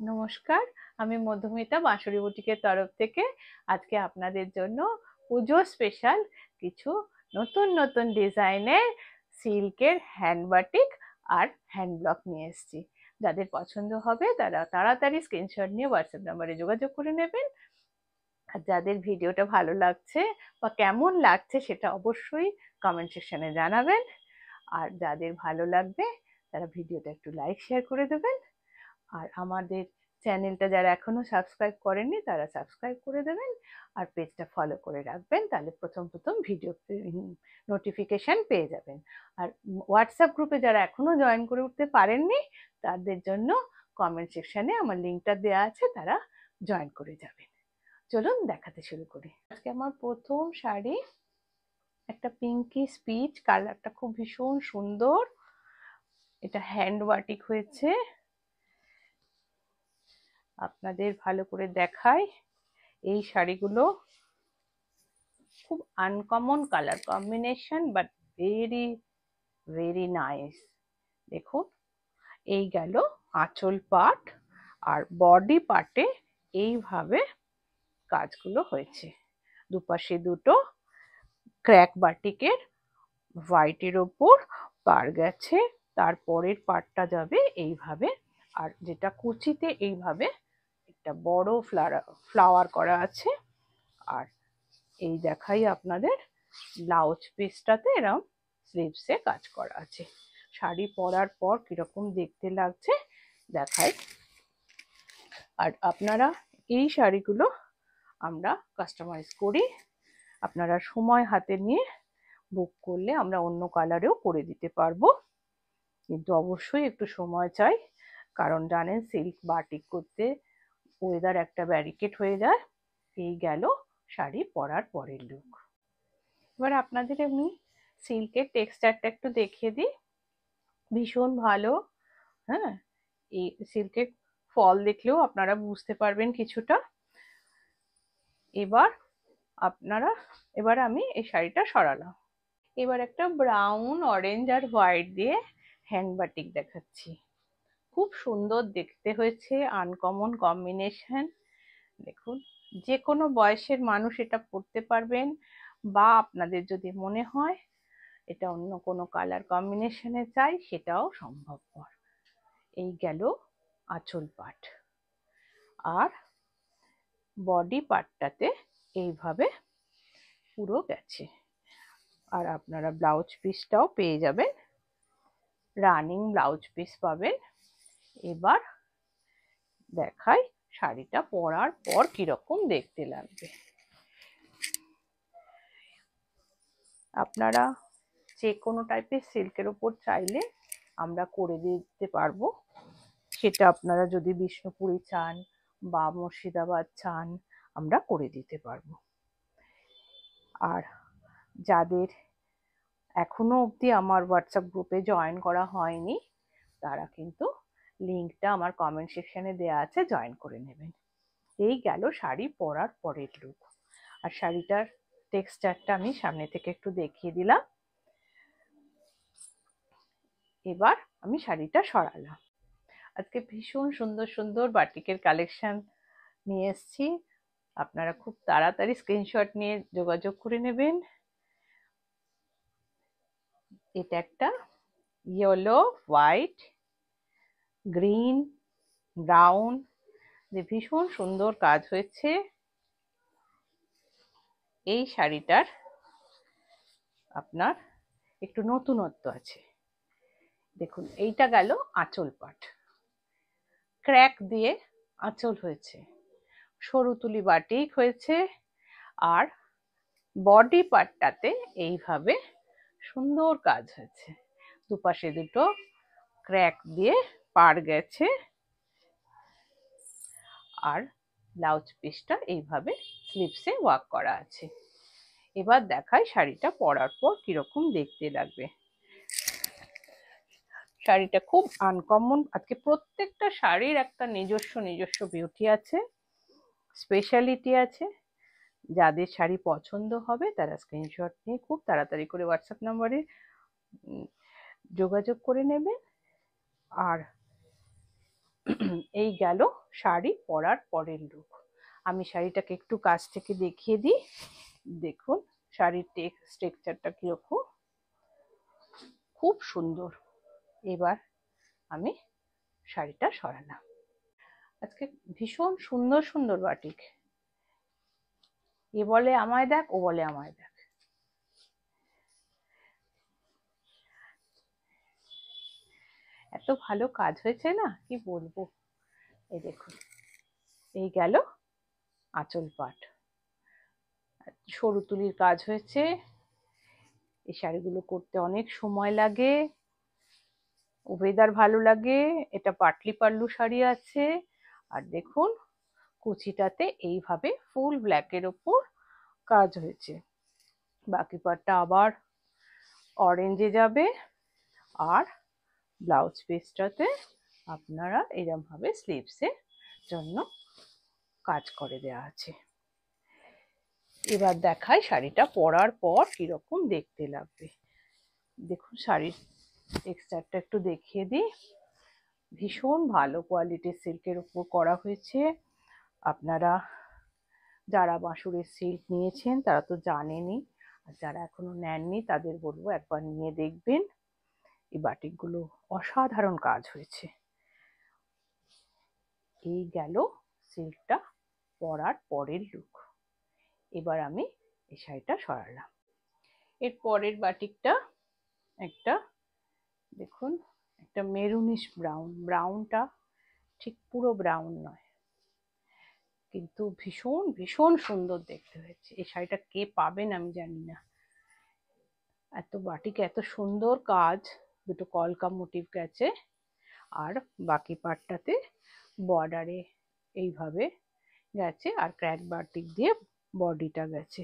নমস্কার, আমি মধুমিতা বাঁশুড়ি বুটিকের তরফ থেকে আজকে আপনাদের জন্য পুজো স্পেশাল কিছু নতুন নতুন ডিজাইনের সিল্কের হ্যান্ড বাটিক আর হ্যান্ড ব্লক নিয়ে এসেছি। যাদের পছন্দ হবে তারা তাড়াতাড়ি স্ক্রিনশট নিয়ে হোয়াটসঅ্যাপ নাম্বারে যোগাযোগ করে নেবেন। আর যাদের ভিডিওটা ভালো লাগছে বা কেমন লাগছে সেটা অবশ্যই কমেন্ট সেকশনে জানাবেন। আর যাদের ভালো লাগবে তারা ভিডিওটা একটু লাইক শেয়ার করে দেবেন। আর আমাদের চ্যানেলটা যারা এখনো সাবস্ক্রাইব করেননি তারা সাবস্ক্রাইব করে দেবেন আর পেজটা ফলো করে রাখবেন, তাহলে প্রথম প্রথম ভিডিও নোটিফিকেশন পেয়ে যাবেন। আর হোয়াটসঅ্যাপ গ্রুপে যারা এখনো জয়েন করে উঠতে পারেননি তাদের জন্য কমেন্ট সেকশনে আমার লিঙ্কটা দেওয়া আছে, তারা জয়েন করে যাবেন। চলুন দেখাতে শুরু করি। আজকে আমার প্রথম শাড়ি, একটা পিঙ্কি স্পিচ কালারটা খুব ভীষণ সুন্দর। এটা হ্যান্ড বাটিক হয়েছে। আপনাদের ভালো করে দেখাই, এই শাড়িগুলো খুব uncommon colour combination but very very nice. দেখুন, এই গেল আঁচল পার্ট, আর বডি পার্টে এইভাবে কাজগুলো হয়েছে। দুপাশে দুটো ক্র্যাক বাটিকের হোয়াইটের ওপর পার গেছে, তারপরের পার্টটা যাবে এইভাবে। আর যেটা কুচিতে এইভাবে একটা বড় ফ্লাওয়ার করা আছে। আর এই দেখাই আপনাদের ব্লাউজ পিসটাতে এরকম স্লিভসে কাজ করা আছে। শাড়ি পরার পর কিরকম দেখতে লাগছে দেখাই। আর আপনারা এই শাড়িগুলো আমরা কাস্টমাইজ করি, আপনারা সময় হাতে নিয়ে বুক করলে আমরা অন্য কালারেও করে দিতে পারবো, কিন্তু অবশ্যই একটু সময় চাই, কারণ জানেন সিল্ক বাটিক করতে ওয়েদার একটা ব্যারিকেড হয়ে যায়। এই গেল শাড়ি পরার পরের লুক। এবার আপনাদের এমনি সিল্কের টেক্সচারটা একটু দেখিয়ে দিই, ভীষণ ভালো। হ্যাঁ, এই সিল্কের ফল দেখলেও আপনারা বুঝতে পারবেন কিছুটা। এবার আমি এই শাড়িটা সরালাম। এবার একটা ব্রাউন অরেঞ্জ আর হোয়াইট দিয়ে হ্যান্ড বাটিক দেখাচ্ছি। খুব সুন্দর দেখতে হয়েছে, আনকমন কম্বিনেশন। দেখুন, যে কোনো বয়সের মানুষ এটা পরতে পারবেন, বা আপনাদের যদি মনে হয় এটা অন্য কোনো কালার কম্বিনেশনে চাই সেটাও সম্ভবপর। এই গেল আঁচল পাট, আর বডি পার্টটাতে এইভাবে পুরো গেছে। আর আপনারা ব্লাউজ পিসটাও পেয়ে যাবেন, রানিং ব্লাউজ পিস পাবেন। এবার দেখাই শাড়িটা পরার পর কিরকম দেখতে লাগবে। আপনারা যে কোনো টাইপের সিল্কের ওপর চাইলে আমরা করে দিতে পারবো, সেটা আপনারা যদি বিষ্ণুপুরি চান বা মুর্শিদাবাদ চান আমরা করে দিতে পারবো। আর যাদের এখনো অবধি আমার হোয়াটসঅ্যাপ গ্রুপে জয়েন করা হয়নি তারা কিন্তু লিঙ্কটা আমার কমেন্ট সেকশনে দেওয়া আছে, জয়েন করে নেবেন। এই গেল শাড়ি পরার পরের লুক। আর শাড়িটার টেক্সচারটা আমি সামনে থেকে একটু দেখিয়ে দিলাম। এবার আমি শাড়িটা সরালাম। আজকে ভীষণ সুন্দর সুন্দর বাটিকের কালেকশন নিয়ে এসেছি, আপনারা খুব তাড়াতাড়ি স্ক্রিনশট নিয়ে যোগাযোগ করে নেবেন। এটা একটা ইয়েলো, হোয়াইট, গ্রিন, ব্রাউন যে ভীষণ সুন্দর কাজ হয়েছে। এই শাড়িটার আপনার একটু নতুনত্ব আছে। দেখুন, এইটা গেল আঁচল পাট, ক্র্যাক দিয়ে আঁচল হয়েছে, সরু তুলি বাটিক হয়েছে। আর বডি পার্টটাতে এইভাবে সুন্দর কাজ হয়েছে, দুপাশে দুটো ক্র্যাক দিয়ে পার গেছে। আর ব্লাউজ পিসটা এইভাবে স্লিভসে ওয়ার্ক করা আছে। এবার দেখাই শাড়িটা পরার পর কিরকম দেখতে লাগবে। শাড়িটা খুব আনকমন। আজকে প্রত্যেকটা শাড়ির একটা নিজস্ব নিজস্ব বিউটি আছে, স্পেশালিটি আছে। যাদের শাড়ি পছন্দ হবে তারা স্ক্রিনশট নিয়ে খুব তাড়াতাড়ি করে হোয়াটসঅ্যাপ নাম্বারে যোগাযোগ করে নেবেন। আর এই গেল শাড়ি পরার পরের লুক। আমি শাড়িটাকে একটু কাছ থেকে দেখিয়ে দিই। দেখুন শাড়ির টেক্সচারটা কিরকম, খুব সুন্দর। এবার আমি শাড়িটা সরালাম। আজকে ভীষণ সুন্দর সুন্দর বাটিক, এ বলে আমায় দেখ, ও বলে আমায় দেখ। এত ভালো কাজ হয়েছে না, কি বলবো। এই দেখুন, এই গেল আঁচল পাট, সরু তুলির কাজ হয়েছে। এই শাড়িগুলো করতে অনেক সময় লাগে, ওয়েদার ভালো লাগে। এটা পাটলি পাল্লু শাড়ি আছে। আর দেখুন কুচিটাতে এইভাবে ফুল ব্ল্যাকের ওপর কাজ হয়েছে। বাকি পাটটা আবার অরেঞ্জে যাবে। আর ব্লাউজ পিসটাতে আপনারা এরকম ভাবে স্লিভসের জন্য কাজ করে দেওয়া আছে। এবার দেখাই শাড়িটা পরার পর কিরকম দেখতে লাগবে। দেখুন শাড়ির টেক্সচারটা একটু দেখিয়ে দিই। ভীষণ ভালো কোয়ালিটির সিল্কের উপর করা হয়েছে। আপনারা যারা বাঁশুরের সিল্ক নিয়েছেন তারা তো জানেনই, আর যারা এখনো নেননি তাদের বলবো একবার নিয়ে দেখবেন। এই বাটিকগুলো অসাধারণ কাজ হয়েছে। এই গেল সিল্কটা পরার পরের লুক। এবার আমি এই শাড়িটা সরালাম। এর পরের বাটিকটা একটা, দেখুন একটা মেরুনিশ ব্রাউন, ব্রাউনটা ঠিক পুরো ব্রাউন নয়, কিন্তু ভীষণ ভীষণ সুন্দর দেখতে হয়েছে। এই শাড়িটা কে পাবেন আমি জানি না। এত বাটিকে এত সুন্দর কাজ, দুটো কলকা মোটিভ গেছে। আর বাকি পার্টটাতে বর্ডারে এইভাবে গেছে, আর ক্র্যাক বাটিক দিয়ে বডিটা গেছে।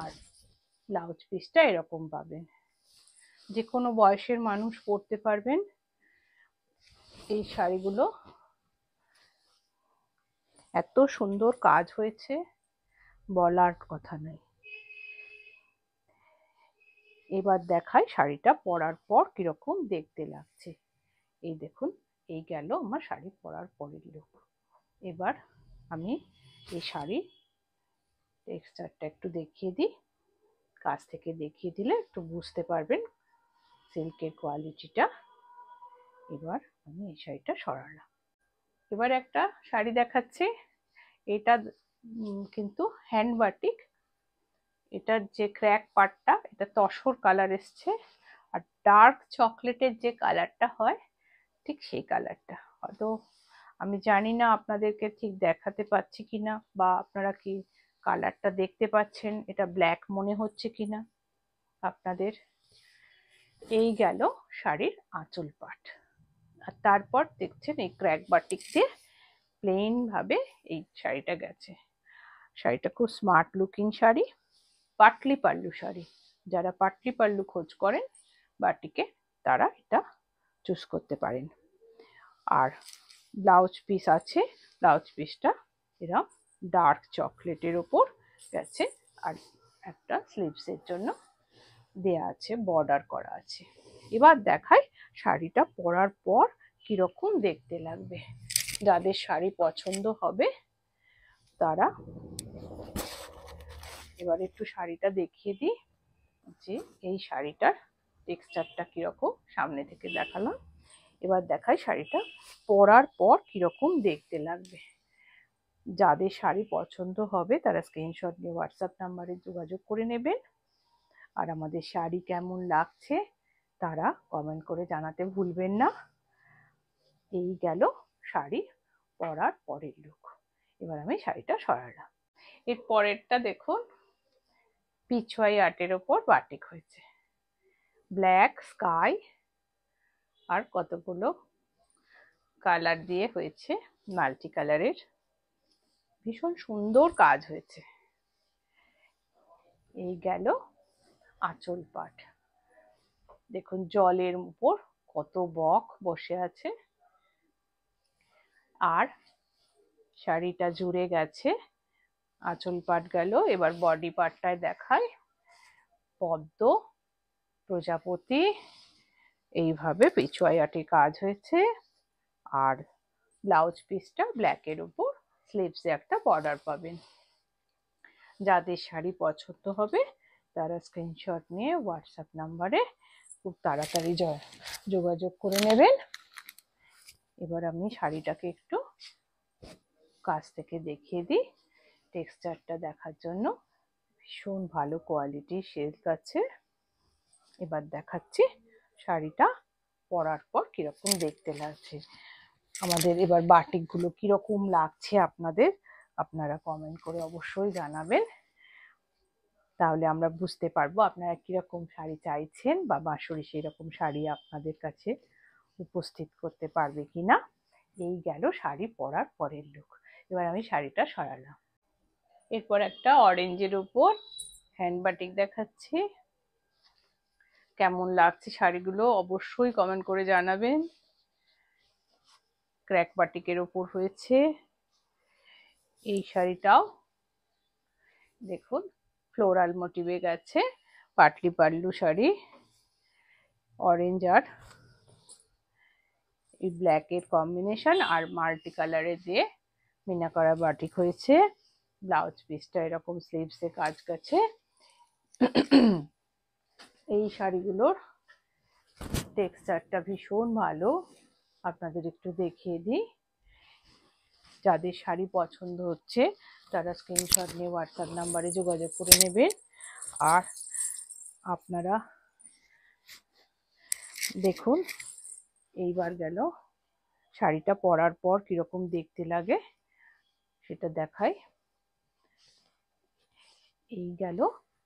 আর ব্লাউজ পিসটা এরকম পাবেন। যে কোনো বয়সের মানুষ পরতে পারবেন এই শাড়িগুলো। এত সুন্দর কাজ হয়েছে, বলার কথা নেই। এবার দেখাই শাড়িটা পরার পর কিরকম দেখতে লাগছে। এই দেখুন, এই গেল আমার শাড়ি পরার পরের লুক। এবার আমি এই শাড়ির টেক্সচারটা একটু দেখিয়ে দিই। কাছ থেকে দেখিয়ে দিলে একটু বুঝতে পারবেন সিল্কের কোয়ালিটিটা। এবার আমি এই শাড়িটা সরালাম। এবার একটা শাড়ি দেখাচ্ছি। এটা কিন্তু হ্যান্ড বাটিক। এটার যে ক্র্যাক পার্টটা, এটা তসর কালার এসছে, আর ডার্ক চকলেটের যে কালারটা হয় ঠিক সেই কালারটা। হয়তো আমি জানি না আপনাদেরকে ঠিক দেখাতে পাচ্ছি কিনা, বা আপনারা কি কালারটা দেখতে পাচ্ছেন, এটা ব্ল্যাক মনে হচ্ছে কিনা আপনাদের। এই গেল শাড়ির আঁচল পাট। আর তারপর দেখছেন এই ক্র্যাক বাটিক দিয়ে প্লেন ভাবে এই শাড়িটা গেছে। শাড়িটা খুব স্মার্ট লুকিং শাড়ি, পাটলি পাল্লু শাড়ি। যারা পাটলি পাল্লু খোঁজ করেন বাটিকে, তারা এটা চুজ করতে পারেন। আর ব্লাউজ পিস আছে, ব্লাউজ পিসটা এরকম ডার্ক চকলেটের ওপর গেছে। আর একটা স্লিভসের জন্য দেয়া আছে, বর্ডার করা আছে। এবার দেখাই শাড়িটা পরার পর কিরকম দেখতে লাগবে। যাদের শাড়ি পছন্দ হবে তারা, এবার একটু শাড়িটা দেখিয়ে দিই যে এই শাড়িটার টেক্সচারটা কিরকম। সামনে থেকে দেখালাম, এবার দেখাই শাড়িটা পরার পর কিরকম দেখতে লাগবে। যাদের শাড়ি পছন্দ হবে তারা স্ক্রিনশট নিয়ে হোয়াটসঅ্যাপ নাম্বারে যোগাযোগ করে নেবেন। আর আমাদের শাড়ি কেমন লাগছে তারা কমেন্ট করে জানাতে ভুলবেন না। এই গেল শাড়ি পরার পরের লুক। এবার আমি শাড়িটা সরালাম। এর পরেরটা দেখুন, পিছওয়াই আর্টের ওপর বাটিক হয়েছে। ব্ল্যাক, স্কাই আর কতগুলো কালার দিয়ে হয়েছে, মাল্টি কালারের। ভীষণ সুন্দর কাজ হয়েছে। এই গেল আঁচল পাট। দেখুন জলের উপর কত বক বসে আছে। আর শাড়িটা জুড়ে গেছে, আঁচল পাট গেল। এবার বডি পার্টটায় দেখায়। পদ্ম, প্রজাপতি এইভাবে পেছুয়াই আর্টে কাজ হয়েছে। আর ব্লাউজ পিসটা ব্ল্যাকের উপর, স্লিভসে একটা বর্ডার পাবেন। যাদের শাড়ি পছন্দ হবে তারা স্ক্রিনশট নিয়ে হোয়াটসঅ্যাপ নাম্বারে খুব তাড়াতাড়ি যোগাযোগ করে নেবেন। এবার আমি শাড়িটাকে একটু কাছ থেকে দেখিয়ে দিই। টেক্সচারটা দেখার জন্য ভীষণ ভালো কোয়ালিটির সিল্ক আছে। এবার দেখাচ্ছি শাড়িটা পরার পর কিরকম দেখতে লাগছে। আমাদের এবার বাটিকগুলো কিরকম লাগছে আপনারা কমেন্ট করে অবশ্যই জানাবেন, তাহলে আমরা বুঝতে পারবো আপনারা কিরকম শাড়ি চাইছেন বা বাঁশরি সেরকম শাড়ি আপনাদের কাছে উপস্থিত করতে পারবে কিনা। এই গেল শাড়ি পরার পরের লুক। এবার আমি শাড়িটা সরালাম। এরপর একটা অরেঞ্জের উপর হ্যান্ড বাটিক দেখাচ্ছি। কেমন লাগছে শাড়িগুলো অবশ্যই কমেন্ট করে জানাবেন। ক্র্যাক বাটিকের উপর হয়েছে এই শাড়িটাও, দেখুন ফ্লোরাল মোটিভে গেছে, পাটলি পাল্লু শাড়ি, অরেঞ্জ আর এই ব্ল্যাকের কম্বিনেশন আর মাল্টি কালারের দিয়ে মিনা করা বাটিক হয়েছে। ব্লাউজ পিসটা এরকম স্লিভসে কাজ গেছে। এই শাড়িগুলোর টেক্সচারটা ভীষণ ভালো, আপনাদের একটু দেখিয়ে দিই। যাদের শাড়ি পছন্দ হচ্ছে তারা স্ক্রিনশট নিয়ে হোয়াটসঅ্যাপ নাম্বারে যোগাযোগ করে নেবেন। আর আপনারা দেখুন, এইবার গেল শাড়িটা পরার পর কিরকম দেখতে লাগে সেটা দেখাই। এই গেল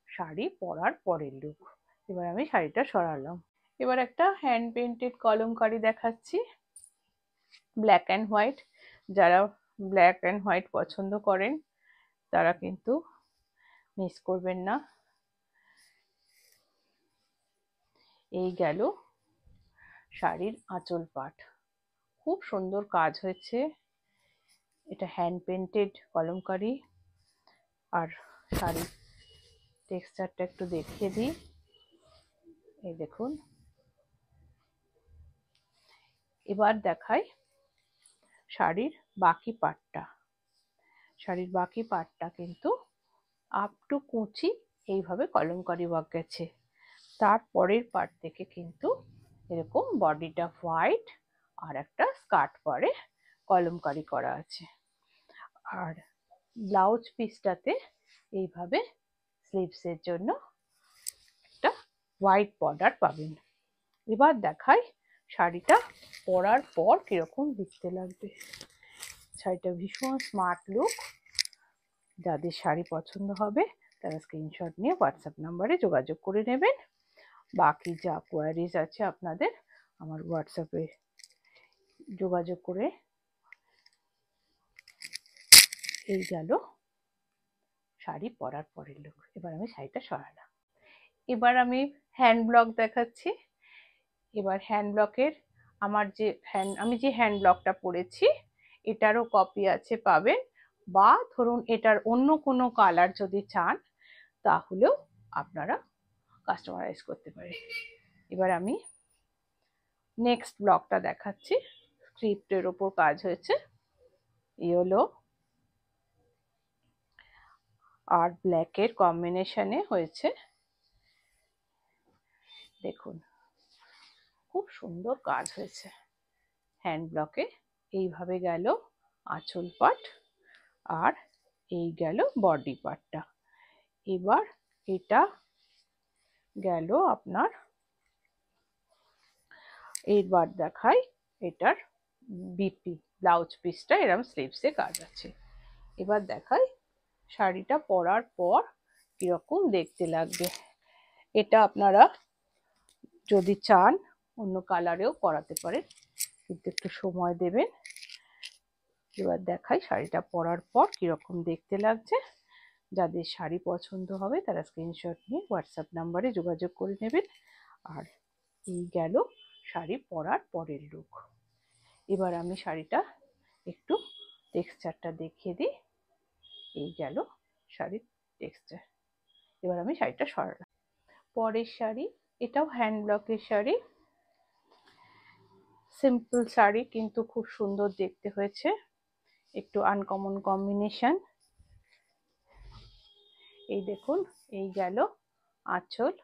শাড়ি পরার পরের লুক। এবার আমি শাড়িটা সরালাম। এবার একটা হ্যান্ড পেন্টেড কলমকারি দেখাচ্ছি, ব্ল্যাক অ্যান্ড হোয়াইট। যারা ব্ল্যাক অ্যান্ড হোয়াইট পছন্দ করেন তারা কিন্তু মিস করবেন না। এই গেল শাড়ির আঁচল পাট, খুব সুন্দর কাজ হয়েছে। এটা হ্যান্ড পেন্টেড কলমকারি। আর শাড়ির টেক্সচারটা একটু দেখিয়ে দিই। এই দেখুন। এবার দেখাই শাড়ির বাকি পাটটা। শাড়ির বাকি পাটটা কিন্তু আপ টু কুঁচি এইভাবে কলমকারি ওয়ার্ক গেছে। তারপরের পার্ট থেকে কিন্তু এরকম বডিটা হোয়াইট আর একটা স্কার্ট পরে কলমকারি করা আছে। আর ব্লাউজ পিসটাতে এইভাবে স্লিভসের জন্য একটা হোয়াইট বর্ডার পাবেন। এবার দেখাই শাড়িটা পরার পর কিরকম দেখতে লাগবে। শাড়িটা ভীষণ স্মার্ট লুক। যাদের শাড়ি পছন্দ হবে তারা স্ক্রিনশট নিয়ে হোয়াটসঅ্যাপ নাম্বারে যোগাযোগ করে নেবেন। বাকি যা কোয়ারিজ আছে আপনাদের আমার হোয়াটসঅ্যাপে যোগাযোগ করে। এই গেল শাড়ি পরার পরের লুক। এবার আমি শাড়িটা সরালাম। এবার আমি হ্যান্ড ব্লক দেখাচ্ছি। এবার হ্যান্ড ব্লকের আমি যে হ্যান্ড ব্লকটা পরেছি এটারও কপি আছে, পাবেন। বা ধরুন এটার অন্য কোনো কালার যদি চান তাহলেও আপনারা কাস্টমাইজ করতে পারেন। এবার আমি নেক্সট ব্লকটা দেখাচ্ছি। স্ক্রিপ্টের ওপর কাজ হয়েছে, ইয়েলো আর ব্ল্যাকের কম্বিনেশনে হয়েছে। দেখুন খুব সুন্দর কাজ হয়েছে হ্যান্ড ব্লকে। এইভাবে গেল আঁচল পাট আর এই গেল বডি পার্টটা। এবার এটা গেল আপনার, এইবার দেখাই এটার বিপি ব্লাউজ পিসটা এরকম স্লিভসে কাজ আছে। এবার দেখাই শাড়িটা পরার পর কিরকম দেখতে লাগবে। এটা আপনারা যদি চান অন্য কালারেও করাতে পারেন, কিন্তু একটু সময় দেবেন। এবার দেখাই শাড়িটা পরার পর কিরকম দেখতে লাগছে। যাদের শাড়ি পছন্দ হবে তারা স্ক্রিনশট নিয়ে হোয়াটসঅ্যাপ নাম্বারে যোগাযোগ করে নেবেন। আর এই গেল শাড়ি পরার পরের লুক। এবার আমি শাড়িটা একটু টেক্সচারটা দেখিয়ে দিই। এই গেল শাড়ির টেক্সচার। এবার আমি শাড়িটা সরালাম। পরের শাড়ি, এটাও হ্যান্ড ব্লকের শাড়ি। সিম্পল শাড়ি কিন্তু খুব সুন্দর দেখতে হয়েছে, একটু আনকমন কম্বিনেশন। এই দেখুন, এই গেল আঁচল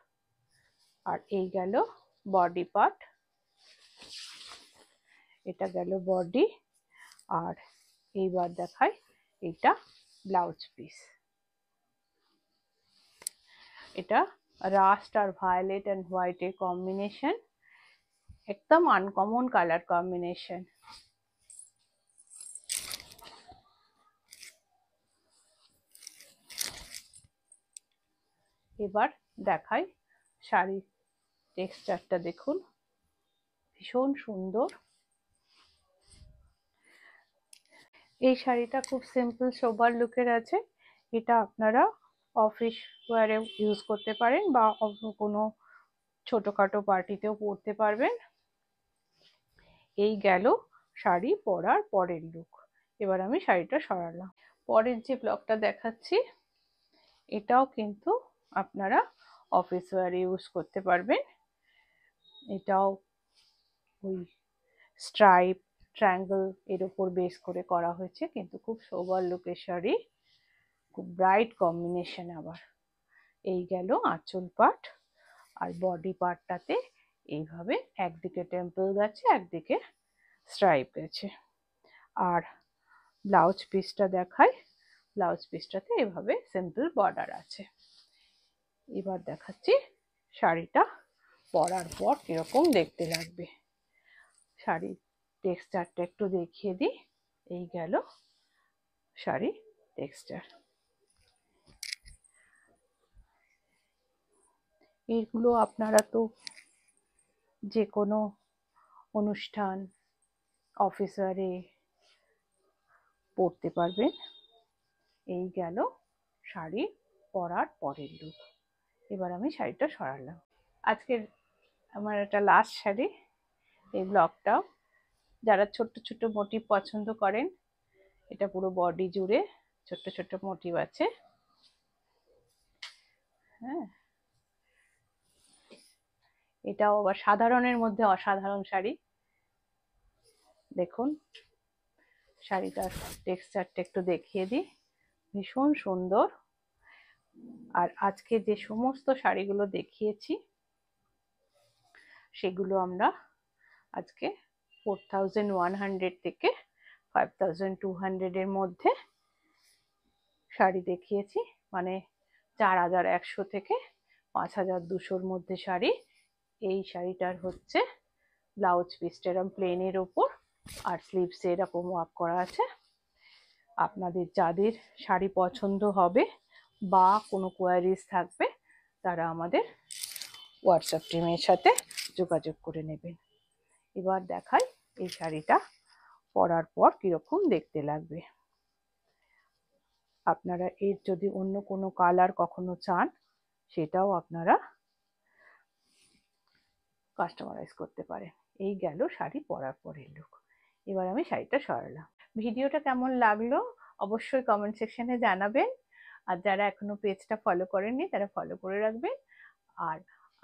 আর এই গেল বডি পার্ট, এটা গেল বডি। আর এইবার দেখাই এটা ব্লাউজ পিস। এটা রাস্ট আর ভায়োলেট এন্ড হোয়াইট এর কম্বিনেশন, একদম আনকমন কালার কম্বিনেশন। এবার দেখাই শাড়ির টেক্সচারটা, দেখুন ভীষণ সুন্দর। এই শাড়িটা খুব সিম্পল সোবার লুকের আছে। এটা আপনারা অফিস ওয়্যারে ইউজ করতে পারেন বা কোনো ছোটখাটো পার্টিতেও পরতে পারবেন। এই গেল শাড়ি পরার পরের লুক। এবার আমি শাড়িটা সরালাম। পরের যে ব্লকটা দেখাচ্ছি এটাও কিন্তু আপনারা অফিস ওয়্যারে ইউজ করতে পারবেন। এটাও ওই স্ট্রাইপ ট্রায়াঙ্গেল এর উপর বেস করে করা হয়েছে, কিন্তু খুব সোবার লুকের শাড়ি, খুব ব্রাইট কম্বিনেশন। আবার এই গেল আঁচল পার্ট, আর বডি পার্টটাতে এইভাবে একদিকে টেম্পল গেছে একদিকে স্ট্রাইপ গেছে। আর ব্লাউজ পিসটা দেখাই, ব্লাউজ পিসটাতে এভাবে সিম্পল বর্ডার আছে। এবার দেখাচ্ছি শাড়িটা পরার পর কিরকম দেখতে লাগবে। শাড়ির টেক্সচারটা একটু দেখিয়ে দিই। এই গেল শাড়ি টেক্সচার। এইগুলো আপনারা তো যে কোনো অনুষ্ঠান অফিস ওয়্যারে পরতে পারবেন। এই গেল শাড়ি পরার পরের লুক। এবার আমি শাড়িটা সরালাম। আজকের আমার একটা লাস্ট শাড়ি। এই ব্লগটাও যারা ছোট্ট ছোট্ট মোটিভ পছন্দ করেন, এটা পুরো বডি জুড়ে ছোট্ট ছোট্ট মোটিভ আছে। হ্যাঁ, এটাও আবার সাধারণের মধ্যে অসাধারণ শাড়ি। দেখুন শাড়িটার টেক্সচারটা একটু দেখিয়ে দিই, ভীষণ সুন্দর। আর আজকে যে সমস্ত শাড়িগুলো দেখিয়েছি সেগুলো আমরা আজকে 4100 থেকে 5200 এর মধ্যে শাড়ি দেখিয়েছি, মানে 4100 থেকে 5200-র মধ্যে শাড়ি। এই শাড়িটার হচ্ছে ব্লাউজ পিসটা এরকম প্লেনের ওপর আর স্লিভসে এরকম ওয়ার্ক করা আছে। আপনাদের যাদের শাড়ি পছন্দ হবে বা কোনো কোয়ারিজ থাকবে তারা আমাদের হোয়াটসঅ্যাপ টিমের সাথে যোগাযোগ করে নেবেন। এবার দেখাই এই শাড়িটা পরার পর কিরকম দেখতে লাগবে। আপনারা এর যদি অন্য কোনো কালার কখনো চান সেটাও আপনারা কাস্টমাইজ করতে পারেন। এই গেল শাড়ি পরার পরের লুক। এবার আমি শাড়িটা সরালাম। ভিডিওটা কেমন লাগলো অবশ্যই কমেন্ট সেকশনে জানাবেন। আর যারা এখনো পেজটা ফলো করেননি তারা ফলো করে রাখবেন। আর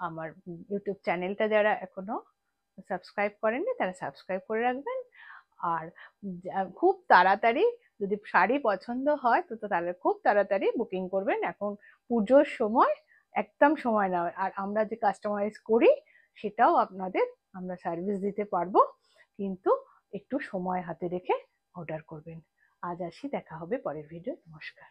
আমার ইউটিউব চ্যানেলটা যারা এখনো সাবস্ক্রাইব করেননি তারা সাবস্ক্রাইব করে রাখবেন। আর খুব তাড়াতাড়ি যদি শাড়ি পছন্দ হয় তো তাহলে খুব তাড়াতাড়ি বুকিং করবেন। এখন পুজোর সময় একদম সময় না, আর আমরা যে কাস্টমাইজ করি সেটাও আপনাদের আমরা সার্ভিস দিতে পারবো, কিন্তু একটু সময় হাতে রেখে অর্ডার করবেন। আজ আসি, দেখা হবে পরের ভিডিও। নমস্কার।